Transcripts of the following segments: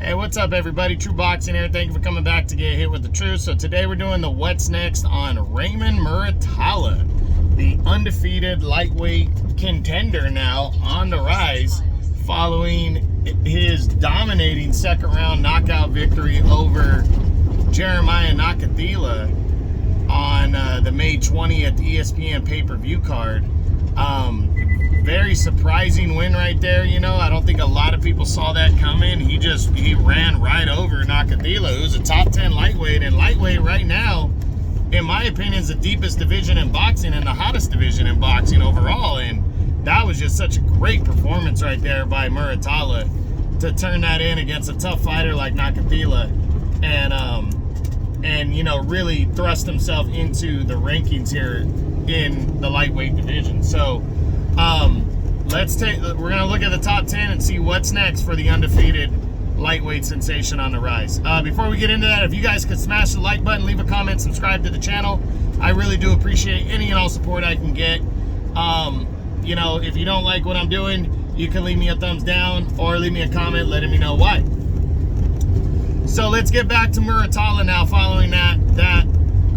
Hey, what's up, everybody? True Boxing here. Thank you for coming back to get hit with the truth. So today we're doing the what's next on Raymond Muratalla, the undefeated lightweight contender now on the rise following his dominating second-round knockout victory over Jeremiah Nakathila on the May 20th ESPN pay-per-view card. Very surprising win right there. You know, I don't think a lot of people saw that coming. He ran right over Nakathila, who's a top 10 lightweight, and lightweight right now, in my opinion, is the deepest division in boxing and the hottest division in boxing overall. And that was just such a great performance right there by Muratalla to turn that in against a tough fighter like Nakathila, and you know, really thrust himself into the rankings here in the lightweight division. So we're gonna look at the top 10 and see what's next for the undefeated lightweight sensation on the rise. Before we get into that, if you guys could smash the like button, leave a comment, subscribe to the channel, I really do appreciate any and all support I can get. You know, if you don't like what I'm doing, you can leave me a thumbs down or leave me a comment letting me know why. So let's get back to Muratalla now following that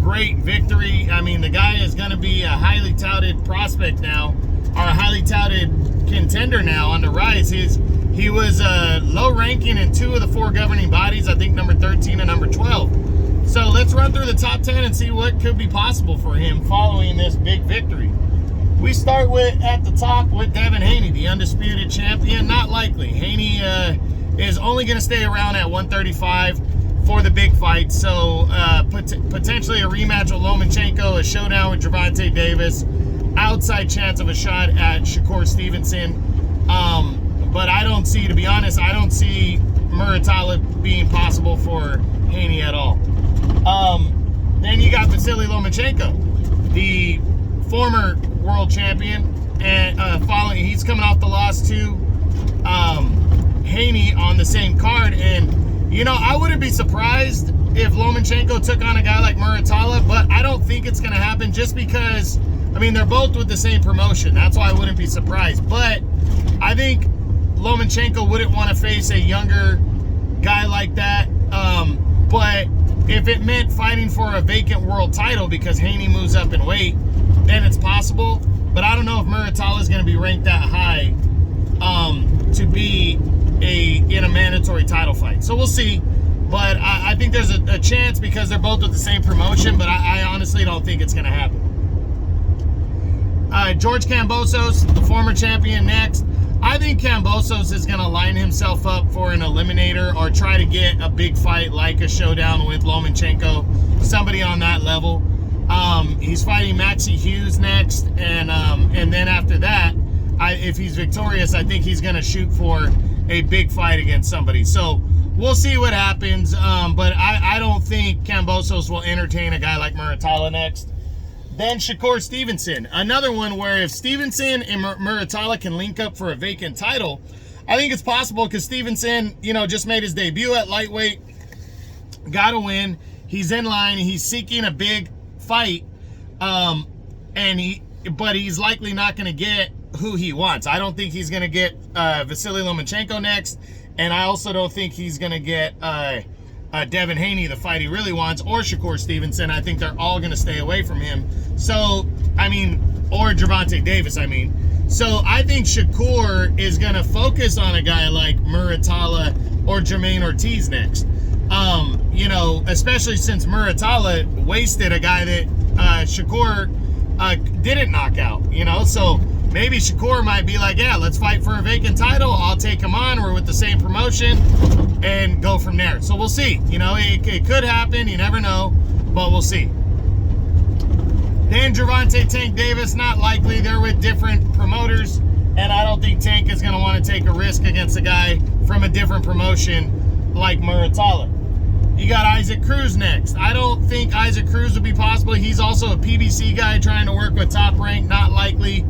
great victory. I mean, the guy is going to be a highly touted prospect now, or a highly touted contender now on the rise. He was low ranking in 2 of the 4 governing bodies, I think number 13 and number 12. So let's run through the top 10 and see what could be possible for him following this big victory. We start with, at the top, with Devin Haney, the undisputed champion. Not likely. Haney is only going to stay around at 135 for the big fight. So potentially a rematch with Lomachenko, a showdown with Gervonta Davis, outside chance of a shot at Shakur Stevenson. But I don't see, to be honest, I don't see Muratalla being possible for Haney at all. Then you got Vasily Lomachenko, the former world champion, and he's coming off the loss to Haney on the same card. And you know, I wouldn't be surprised if Lomachenko took on a guy like Muratalla, but I don't think it's going to happen, just because, I mean, they're both with the same promotion. That's why I wouldn't be surprised. But I think Lomachenko wouldn't want to face a younger guy like that. But if it meant fighting for a vacant world title because Haney moves up in weight, then it's possible. But I don't know if Muratalla is going to be ranked that high to be in a mandatory title fight. So we'll see. But I think there's a chance because they're both with the same promotion, but I honestly don't think it's going to happen. George Kambosos, the former champion, next. I think Kambosos is going to line himself up for an eliminator or try to get a big fight like a showdown with Lomachenko, somebody on that level. He's fighting Maxie Hughes next, and then after that, if he's victorious, I think he's going to shoot for a big fight against somebody. So we'll see what happens, but I don't think Kambosos will entertain a guy like Muratalla next. Then Shakur Stevenson, another one where if Stevenson and Muratalla can link up for a vacant title, I think it's possible, because Stevenson, you know, just made his debut at lightweight, got a win. He's in line. He's seeking a big fight, but he's likely not going to get who he wants. I don't think he's going to get Vasily Lomachenko next, and I also don't think he's going to get Devin Haney, the fight he really wants, or Shakur Stevenson. I think they're all going to stay away from him. So, I mean, or Gervonta Davis, I mean. So I think Shakur is going to focus on a guy like Muratalla or Jermaine Ortiz next. You know, especially since Muratalla wasted a guy that Shakur didn't knock out, you know. So maybe Shakur might be like, yeah, let's fight for a vacant title. I'll take him on. We're with the same promotion, and go from there. So we'll see. You know, it could happen. You never know, but we'll see. Then Gervonta Tank Davis, not likely. They're with different promoters, and I don't think Tank is going to want to take a risk against a guy from a different promotion like Muratalla. You got Isaac Cruz next. I don't think Isaac Cruz would be possible. He's also a PBC guy trying to work with Top Rank. Not likely.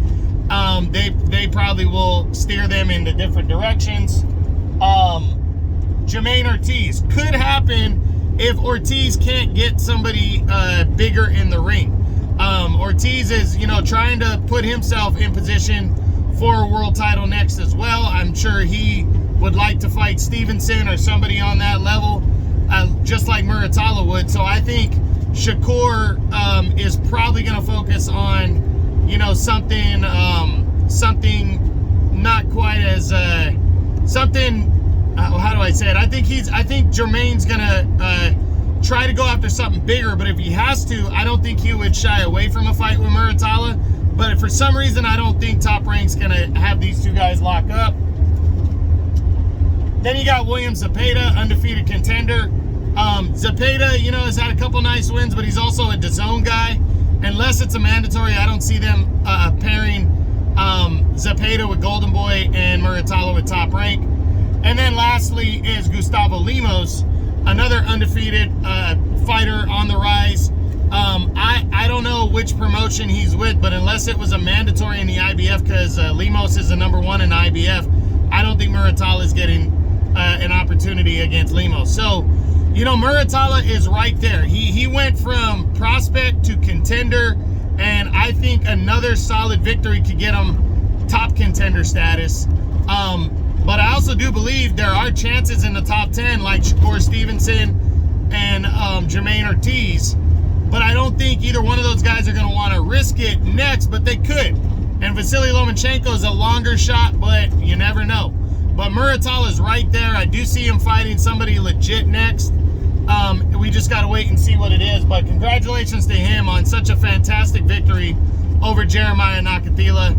They probably will steer them into different directions. Jermaine Ortiz could happen if Ortiz can't get somebody bigger in the ring. Ortiz is, you know, trying to put himself in position for a world title next as well. I'm sure he would like to fight Stevenson or somebody on that level, just like Muratalla would. So I think Shakur is probably going to focus on, you know, something not quite as how do I say it? I think Jermaine's going to try to go after something bigger, but if he has to, I don't think he would shy away from a fight with Muratalla. But for some reason, I don't think Top Rank's going to have these two guys lock up. Then you got William Zepeda, undefeated contender. Zepeda, you know, has had a couple nice wins, but he's also a DAZN guy. Unless it's a mandatory, I don't see them pairing Zepeda with Golden Boy and Muratalla with Top Rank. And then lastly is Gustavo Lemos, another undefeated fighter on the rise. I don't know which promotion he's with, but unless it was a mandatory in the IBF, because Lemos is the #1 in IBF, I don't think Muratalla is getting an opportunity against Lemos. So, you know, Muratalla is right there. He went from prospect to contender, and I think another solid victory could get him top contender status. But I also do believe there are chances in the top 10, like Shakur Stevenson and Jermaine Ortiz. But I don't think either one of those guys are going to want to risk it next, but they could. And Vasily Lomachenko is a longer shot, but you never know. But Muratalla is right there. I do see him fighting somebody legit next. We just got to wait and see what it is. But congratulations to him on such a fantastic victory over Jeremiah Nakathila,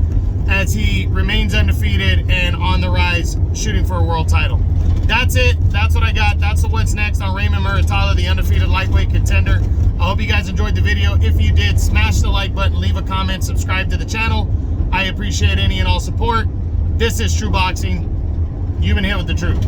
as he remains undefeated and on the rise, shooting for a world title. That's it. That's what I got. That's what's next on Raymond Muratalla, the undefeated lightweight contender. I hope you guys enjoyed the video. If you did, smash the like button, leave a comment, subscribe to the channel. I appreciate any and all support. This is True Boxing. You've been hit with the truth.